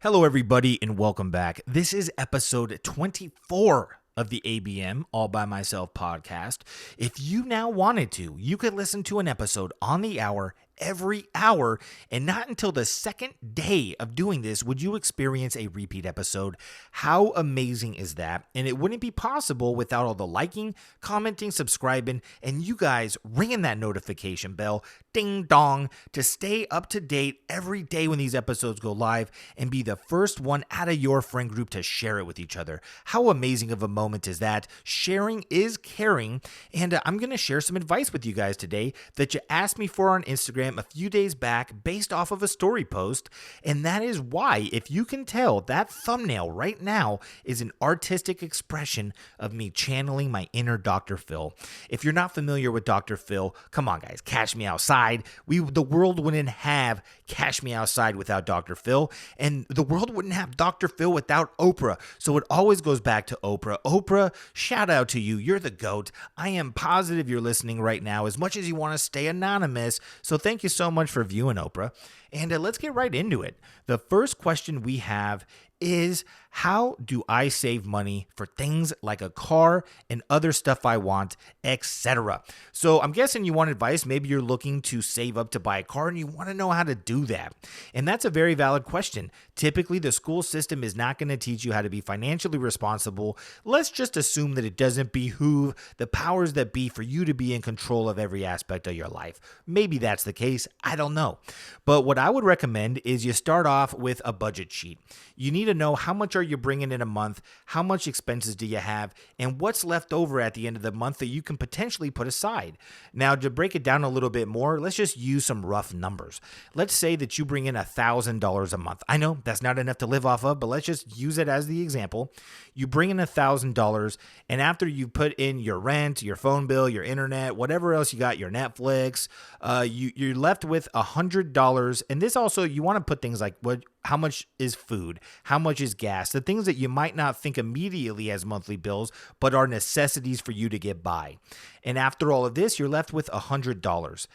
Hello, everybody, and welcome back. This is episode 24 of the ABM All By Myself podcast. If you now wanted to, you could listen to an episode on the hour every hour, and not until the second day of doing this would you experience a repeat episode. How amazing is that? And it wouldn't be possible without all the liking, commenting, subscribing, and you guys ringing that notification bell, ding dong, to stay up to date every day when these episodes go live and be the first one out of your friend group to share it with each other. How amazing of a moment is that? Sharing is caring, and I'm going to share some advice with you guys today that you asked me for on Instagram a few days back based off of a story post, and that is why, if you can tell, that thumbnail right now is an artistic expression of me channeling my inner Dr. Phil. If you're not familiar with Dr. Phil, come on guys, Cash Me Outside. The world wouldn't have Cash Me Outside without Dr. Phil, and the world wouldn't have Dr. Phil without Oprah. So it always goes back to Oprah. Oprah, shout out to you. You're the GOAT. I am positive you're listening right now, as much as you want to stay anonymous. So thank you so much for viewing, Oprah. And let's get right into it. The first question we have is, how do I save money for things like a car and other stuff I want, etc.? So I'm guessing you want advice. Maybe you're looking to save up to buy a car and you want to know how to do that. And that's a very valid question. Typically, the school system is not going to teach you how to be financially responsible. Let's just assume that it doesn't behoove the powers that be for you to be in control of every aspect of your life. Maybe that's the case. I don't know. But what I would recommend is you start off with a budget sheet. You need to know how much are you bringing in a month, how much expenses do you have, and what's left over at the end of the month that you can potentially put aside. Now, to break it down a little bit more, let's just use some rough numbers. Let's say that you bring in $1,000 a month. I know that's not enough to live off of, but let's just use it as the example. You bring in $1,000, and after you put in your rent, your phone bill, your internet, whatever else you got, your Netflix, you're left with $100. And this also, you want to put things like how much is food? How much is gas? The things that you might not think immediately as monthly bills, but are necessities for you to get by. And after all of this, you're left with $100.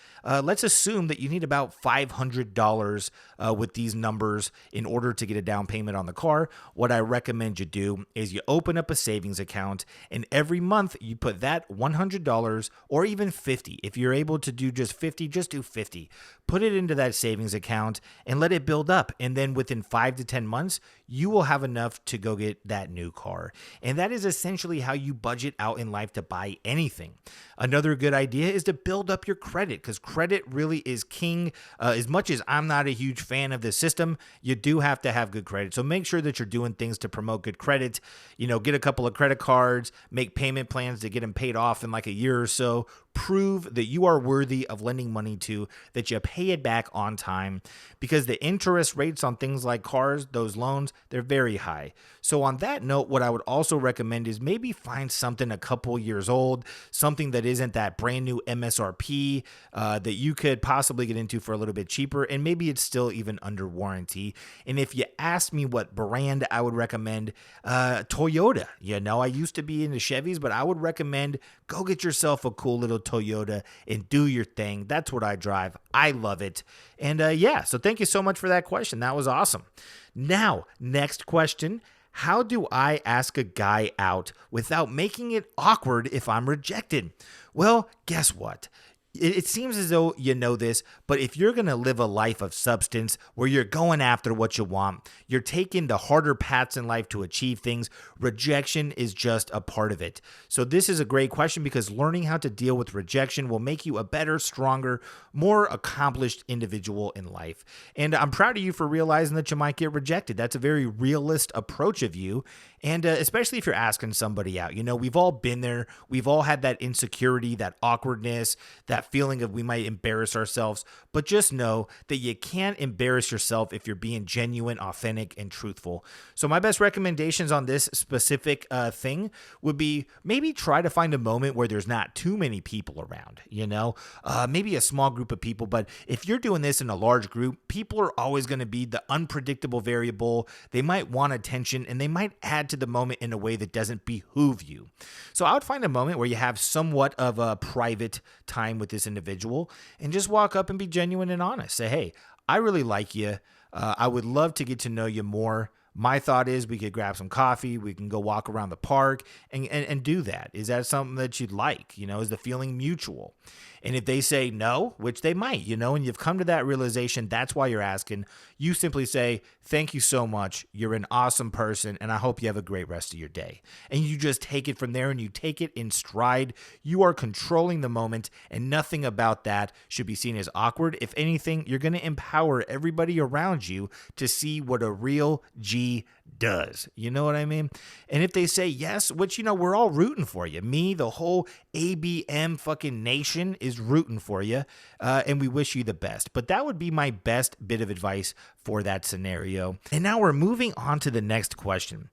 Let's assume that you need about $500 with these numbers in order to get a down payment on the car. What I recommend you do is you open up a savings account, and every month you put that $100 or even $50. If you're able to do just $50, just do $50. Put it into that savings account and let it build up. And then within 5 to 10 months, you will have enough to go get that new car. And that is essentially how you budget out in life to buy anything. Another good idea is to build up your credit, because credit really is king. As much as I'm not a huge fan of the system, you do have to have good credit. So make sure that you're doing things to promote good credit. Get a couple of credit cards, make payment plans to get them paid off in like a year or so. Prove that you are worthy of lending money to, that you pay it back on time, because the interest rates on things like cars, those loans, they're very high. So on that note, what I would also recommend is maybe find something a couple years old, something that isn't that brand new MSRP that you could possibly get into for a little bit cheaper, and maybe it's still even under warranty. And if you ask me what brand I would recommend, Toyota. I used to be into Chevys, but I would recommend go get yourself a cool little Toyota and do your thing. That's what I drive. I love it. And so thank you so much for that question. That was awesome. Now, next question. How do I ask a guy out without making it awkward if I'm rejected? Well, guess what? It seems as though you know this, but if you're going to live a life of substance where you're going after what you want, you're taking the harder paths in life to achieve things, rejection is just a part of it. So this is a great question, because learning how to deal with rejection will make you a better, stronger, more accomplished individual in life. And I'm proud of you for realizing that you might get rejected. That's a very realist approach of you. And especially if you're asking somebody out, we've all been there. We've all had that insecurity, that awkwardness, that feeling of we might embarrass ourselves. But just know that you can't embarrass yourself if you're being genuine, authentic, and truthful. So my best recommendations on this specific thing would be maybe try to find a moment where there's not too many people around, maybe a small group of people. But if you're doing this in a large group, people are always going to be the unpredictable variable. They might want attention, and they might add to the moment in a way that doesn't behoove you. So I would find a moment where you have somewhat of a private time with this individual and just walk up and be genuine and honest. Say, hey, I really like you. I would love to get to know you more. My thought is we could grab some coffee, we can go walk around the park and do that. Is that something that you'd like? Is the feeling mutual? And if they say no, which they might, and you've come to that realization, that's why you're asking, you simply say, thank you so much. You're an awesome person, and I hope you have a great rest of your day. And you just take it from there and you take it in stride. You are controlling the moment, and nothing about that should be seen as awkward. If anything, you're going to empower everybody around you to see what a real G does. You know what I mean? And if they say yes, which, we're all rooting for you. Me, the whole ABM fucking nation is rooting for you, and we wish you the best. But that would be my best bit of advice for that scenario. And now we're moving on to the next question.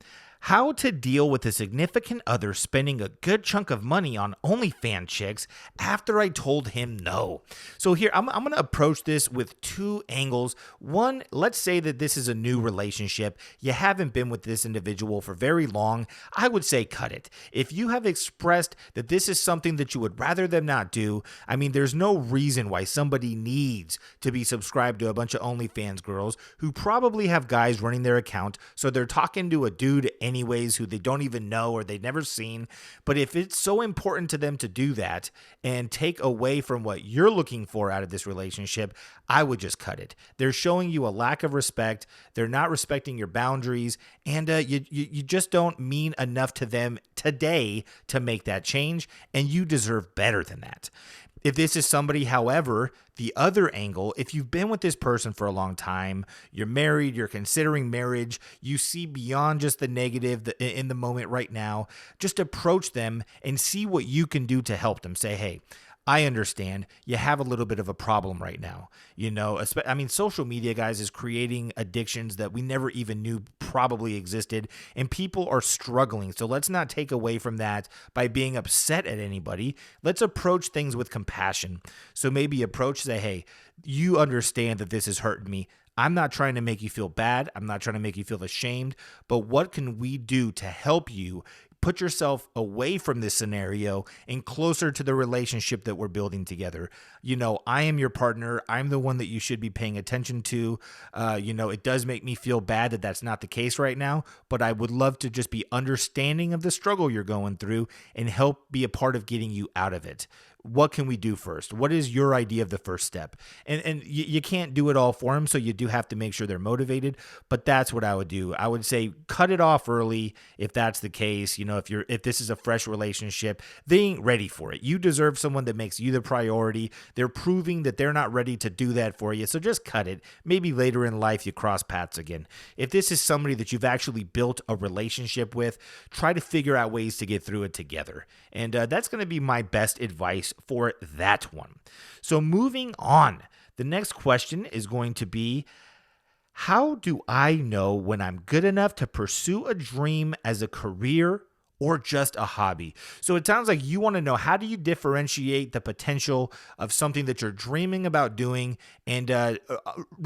How to deal with a significant other spending a good chunk of money on OnlyFans chicks after I told him no. So here, I'm going to approach this with two angles. One, let's say that this is a new relationship. You haven't been with this individual for very long. I would say cut it. If you have expressed that this is something that you would rather them not do, there's no reason why somebody needs to be subscribed to a bunch of OnlyFans girls who probably have guys running their account, so they're talking to a dude anyways who they don't even know or they've never seen. But if it's so important to them to do that and take away from what you're looking for out of this relationship, I would just cut it. They're showing you a lack of respect. They're not respecting your boundaries, and you just don't mean enough to them today to make that change, and you deserve better than that. If this is somebody, however, the other angle, if you've been with this person for a long time, you're married, you're considering marriage, you see beyond just the negative in the moment right now, just approach them and see what you can do to help them. Say, hey, I understand you have a little bit of a problem right now. Social media, guys, is creating addictions that we never even knew probably existed, and people are struggling. So let's not take away from that by being upset at anybody. Let's approach things with compassion. So maybe say, hey, you understand that this is hurting me. I'm not trying to make you feel bad. I'm not trying to make you feel ashamed, but what can we do to help you put yourself away from this scenario and closer to the relationship that we're building together? I am your partner. I'm the one that you should be paying attention to. It does make me feel bad that that's not the case right now, but I would love to just be understanding of the struggle you're going through and help be a part of getting you out of it. What can we do first? What is your idea of the first step? And you can't do it all for them, so you do have to make sure they're motivated, but that's what I would do. I would say cut it off early if that's the case. If this is a fresh relationship, they ain't ready for it. You deserve someone that makes you the priority. They're proving that they're not ready to do that for you, so just cut it. Maybe later in life you cross paths again. If this is somebody that you've actually built a relationship with, try to figure out ways to get through it together. And that's going to be my best advice for that one. So moving on, the next question is going to be, how do I know when I'm good enough to pursue a dream as a career or just a hobby? So it sounds like you want to know, how do you differentiate the potential of something that you're dreaming about doing and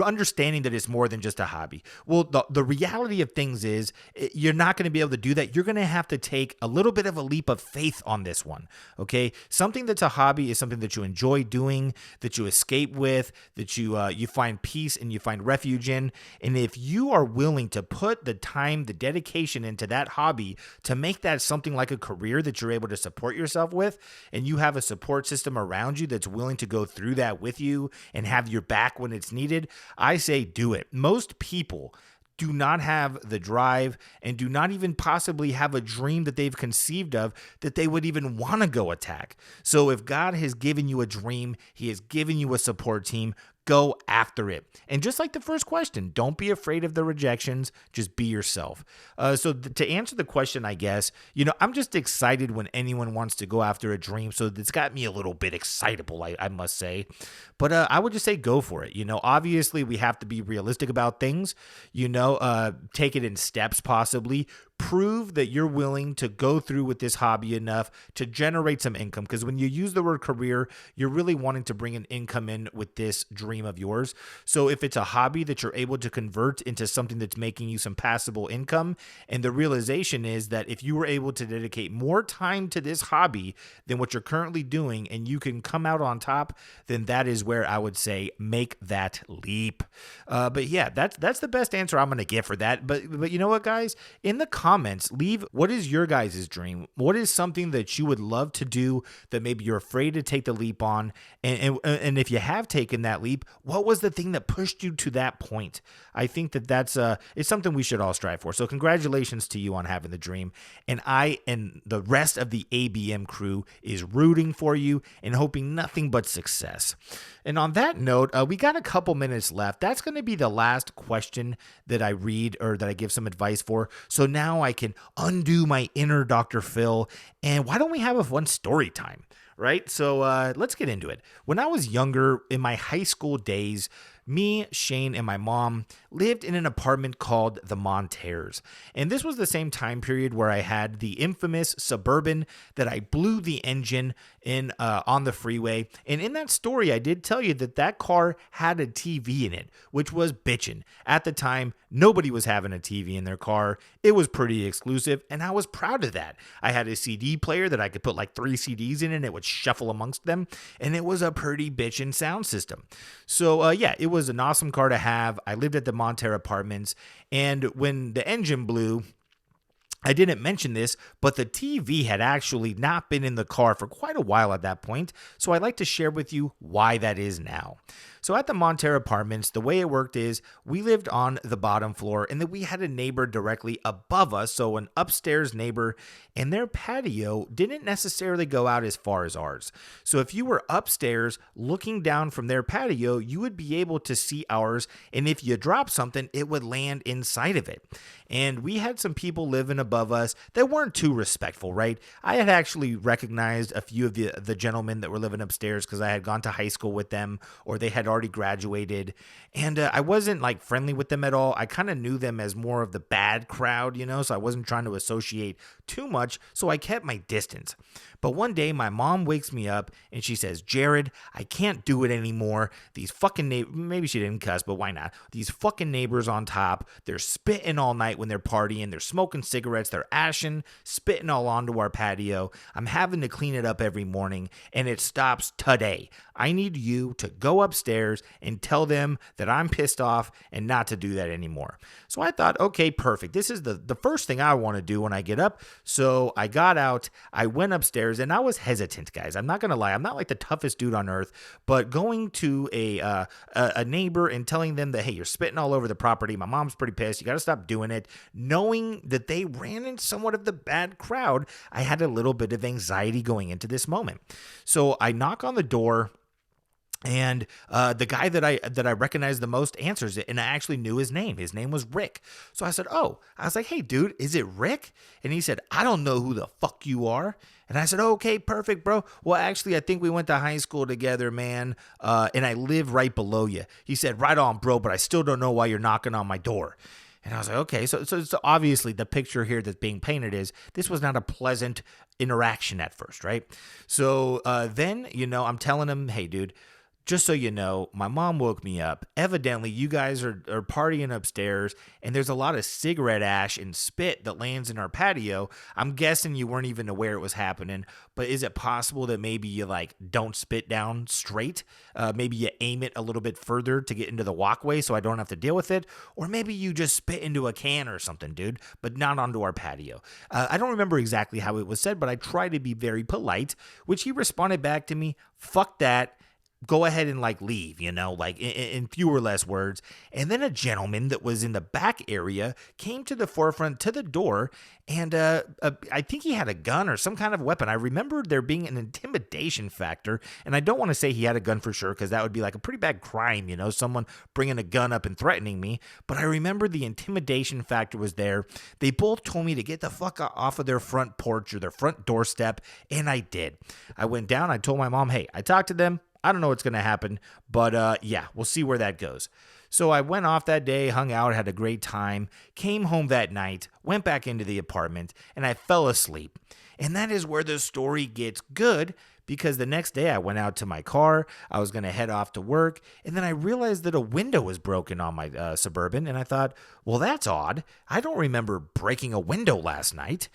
understanding that it's more than just a hobby? Well, the reality of things is you're not going to be able to do that. You're going to have to take a little bit of a leap of faith on this one, okay? Something that's a hobby is something that you enjoy doing, that you escape with, that you find peace and you find refuge in. And if you are willing to put the time, the dedication into that hobby to make that something like a career that you're able to support yourself with, and you have a support system around you that's willing to go through that with you and have your back when it's needed, I say do it. Most people do not have the drive and do not even possibly have a dream that they've conceived of that they would even want to go attack. So if God has given you a dream, He has given you a support team, go after it. And just like the first question, don't be afraid of the rejections. Just be yourself. To answer the question, I guess, I'm just excited when anyone wants to go after a dream. So it's got me a little bit excitable, I must say. But I would just say go for it. Obviously we have to be realistic about things. Take it in steps possibly. prove that you're willing to go through with this hobby enough to generate some income. Because when you use the word career, you're really wanting to bring an income in with this dream of yours. So if it's a hobby that you're able to convert into something that's making you some passable income, and the realization is that if you were able to dedicate more time to this hobby than what you're currently doing and you can come out on top, then that is where I would say make that leap. But yeah, that's the best answer I'm going to give for that. But you know what, guys? In the comments, leave what is your guys' dream? What is something that you would love to do that maybe you're afraid to take the leap on? And if you have taken that leap, what was the thing that pushed you to that point? I think that's it's something we should all strive for. So congratulations to you on having the dream. And I and the rest of the ABM crew is rooting for you and hoping nothing but success. And on that note, we got a couple minutes left. That's going to be the last question that I read or that I give some advice for. So now I can undo my inner Dr. Phil. And why don't we have a fun story time? Right? So let's get into it. When I was younger, in my high school days, me, Shane, and my mom lived in an apartment called the Monteres. And this was the same time period where I had the infamous Suburban that I blew the engine in on the freeway. And in that story, I did tell you that car had a TV in it, which was bitchin'. At the time, nobody was having a TV in their car. It was pretty exclusive, and I was proud of that. I had a CD player that I could put like 3 CDs in, and it would shuffle amongst them, and it was a pretty bitchin' sound system. So yeah, it was an awesome car to have. I lived at the Monterey Apartments, and when the engine blew, I didn't mention this, but the TV had actually not been in the car for quite a while at that point, so I'd like to share with you why that is now. So at the Monterey Apartments, the way it worked is we lived on the bottom floor and then we had a neighbor directly above us, so an upstairs neighbor, and their patio didn't necessarily go out as far as ours. So if you were upstairs looking down from their patio, you would be able to see ours, and if you dropped something, it would land inside of it. And we had some people living above us that weren't too respectful, right? I had actually recognized a few of the gentlemen that were living upstairs because I had gone to high school with them, or they had already graduated, and I wasn't like friendly with them at all. I kind of knew them as more of the bad crowd, so I wasn't trying to associate too much, so I kept my distance. But one day my mom wakes me up and she says, "Jared, I can't do it anymore. These fucking neighbors," maybe she didn't cuss, but why not? "These fucking neighbors on top, they're spitting all night when they're partying, they're smoking cigarettes, they're ashing, spitting all onto our patio. I'm having to clean it up every morning, and it stops today. I need you to go upstairs and tell them that I'm pissed off and not to do that anymore." So I thought, okay, perfect. This is the first thing I want to do when I get up. So I got out, I went upstairs, and I was hesitant, guys. I'm not going to lie. I'm not like the toughest dude on earth, but going to a neighbor and telling them that, "Hey, you're spitting all over the property. My mom's pretty pissed. You got to stop doing it," knowing that they ran in somewhat of the bad crowd, I had a little bit of anxiety going into this moment. So I knock on the door, and the guy that I recognized the most answers it, and I actually knew his name. His name was Rick. So I said, "Oh," I was like, "Hey, dude, is it Rick?" And he said, "I don't know who the fuck you are." And I said, "Okay, perfect, bro. Well, actually, I think we went to high school together, man, and I live right below you." He said, "Right on, bro, but I still don't know why you're knocking on my door." And I was like, okay, so obviously the picture here that's being painted is this was not a pleasant interaction at first, right? So then, I'm telling him, "Hey, dude, just so you know, my mom woke me up. Evidently, you guys are partying upstairs, and there's a lot of cigarette ash and spit that lands in our patio. I'm guessing you weren't even aware it was happening, but is it possible that maybe you don't spit down straight? Maybe you aim it a little bit further to get into the walkway so I don't have to deal with it? Or maybe you just spit into a can or something, dude, but not onto our patio." I don't remember exactly how it was said, but I tried to be very polite, which he responded back to me, "Fuck that. Go ahead and leave, in fewer less words." And then a gentleman that was in the back area came to the forefront to the door, and I think he had a gun or some kind of weapon. I remember there being an intimidation factor, and I don't want to say he had a gun for sure because that would be a pretty bad crime, someone bringing a gun up and threatening me. But I remember the intimidation factor was there. They both told me to get the fuck off of their front porch or their front doorstep, and I did. I went down, I told my mom, "Hey, I talked to them. I don't know what's going to happen, but yeah, we'll see where that goes." So I went off that day, hung out, had a great time, came home that night, went back into the apartment, and I fell asleep. And that is where the story gets good, because the next day I went out to my car, I was going to head off to work, and then I realized that a window was broken on my Suburban, and I thought, well, that's odd. I don't remember breaking a window last night.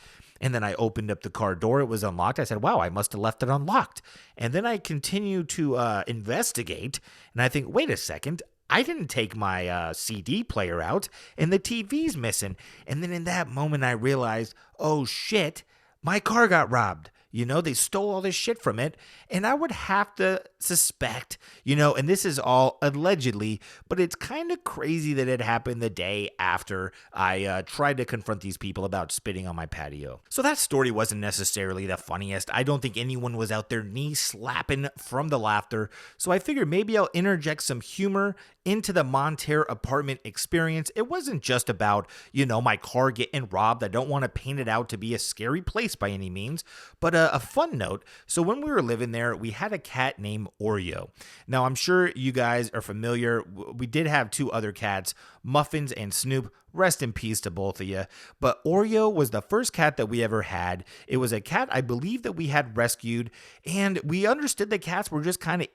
And then I opened up the car door. It was unlocked. I said, wow, I must have left it unlocked. And then I continued to investigate. And I think, wait a second. I didn't take my CD player out. And the TV's missing. And then in that moment, I realized, oh, shit, my car got robbed. They stole all this shit from it. And I would have to suspect, and this is all allegedly, but it's kind of crazy that it happened the day after I tried to confront these people about spitting on my patio. So that story wasn't necessarily the funniest. I don't think anyone was out there knee slapping from the laughter. So I figured maybe I'll interject some humor into the Monterey apartment experience. It wasn't just about, my car getting robbed. I don't want to paint it out to be a scary place by any means, but a fun note. So when we were living there, we had a cat named Oreo. Now, I'm sure you guys are familiar. We did have two other cats, Muffins and Snoop. Rest in peace to both of you. But Oreo was the first cat that we ever had. It was a cat I believe that we had rescued, and we understood that cats were just kind of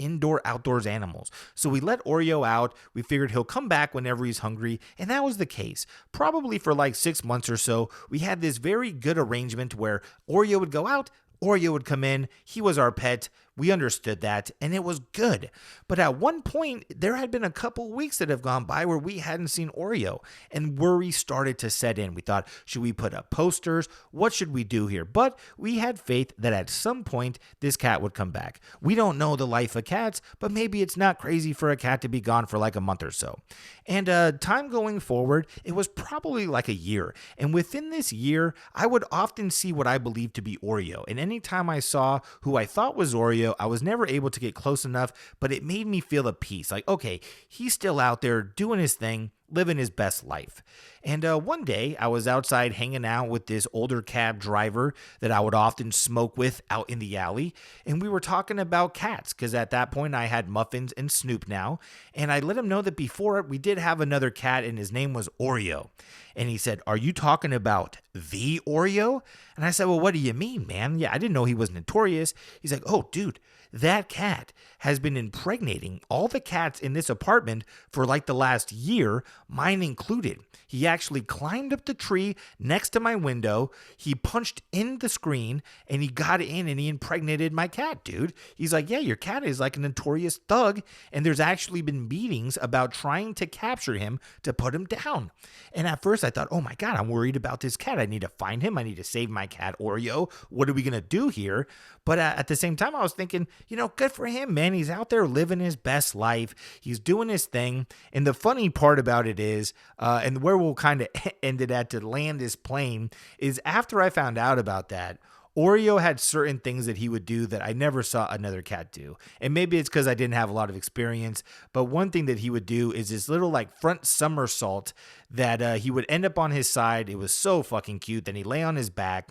outdoors animals. So we let Oreo out. We figured he'll come back whenever he's hungry, and that was the case. Probably for like 6 months or so, we had this very good arrangement where Oreo would go out, Oreo would come in. He was our pet. We understood that, and it was good. But at one point, there had been a couple weeks that have gone by where we hadn't seen Oreo, and worry started to set in. We thought, should we put up posters? What should we do here? But we had faith that at some point, this cat would come back. We don't know the life of cats, but maybe it's not crazy for a cat to be gone for like a month or so. And time going forward, it was probably like a year. And within this year, I would often see what I believed to be Oreo. And anytime I saw who I thought was Oreo, I was never able to get close enough, but it made me feel at peace. Like, okay, he's still out there doing his thing, living his best life. And one day I was outside hanging out with this older cab driver that I would often smoke with out in the alley. And we were talking about cats because at that point I had Muffins and Snoop now. And I let him know that before we did have another cat and his name was Oreo. And he said, are you talking about the Oreo? And I said, well, what do you mean, man? Yeah, I didn't know he was notorious. He's like, oh, dude, that cat has been impregnating all the cats in this apartment for like the last year, mine included. He actually climbed up the tree next to my window. He punched in the screen and he got in and he impregnated my cat, dude. He's like, yeah, your cat is like a notorious thug. And there's actually been meetings about trying to capture him to put him down. And at first I thought, oh my God, I'm worried about this cat. I need to find him. I need to save my cat, Oreo. What are we going to do here? But at the same time, I was thinking, good for him, man. He's out there living his best life. He's doing his thing. And the funny part about it is, and where we'll kind of end it at to land this plane, is after I found out about that, Oreo had certain things that he would do that I never saw another cat do. And maybe it's because I didn't have a lot of experience, but one thing that he would do is this little like front somersault that he would end up on his side. It was so fucking cute. Then he'd lay on his back.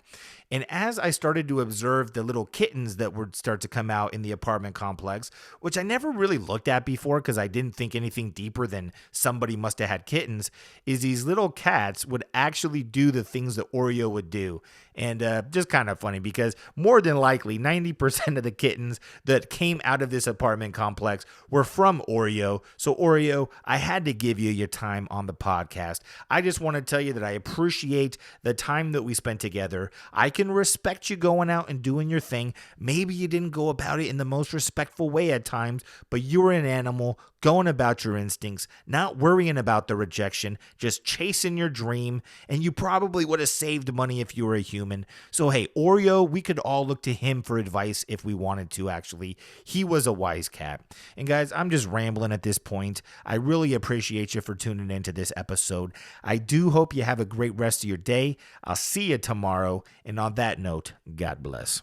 And as I started to observe the little kittens that would start to come out in the apartment complex, which I never really looked at before because I didn't think anything deeper than somebody must have had kittens, is these little cats would actually do the things that Oreo would do. And just kind of funny because more than likely 90% of the kittens that came out of this apartment complex were from Oreo. So Oreo, I had to give you your time on the podcast. I just want to tell you that I appreciate the time that we spent together. I can respect you going out and doing your thing. Maybe you didn't go about it in the most respectful way at times, but you were an animal going about your instincts, not worrying about the rejection, just chasing your dream, and you probably would have saved money if you were a human. So hey, Oreo, we could all look to him for advice if we wanted to, actually. He was a wise cat. And guys, I'm just rambling at this point. I really appreciate you for tuning into this episode. I do hope you have a great rest of your day. I'll see you tomorrow. And on that note, God bless.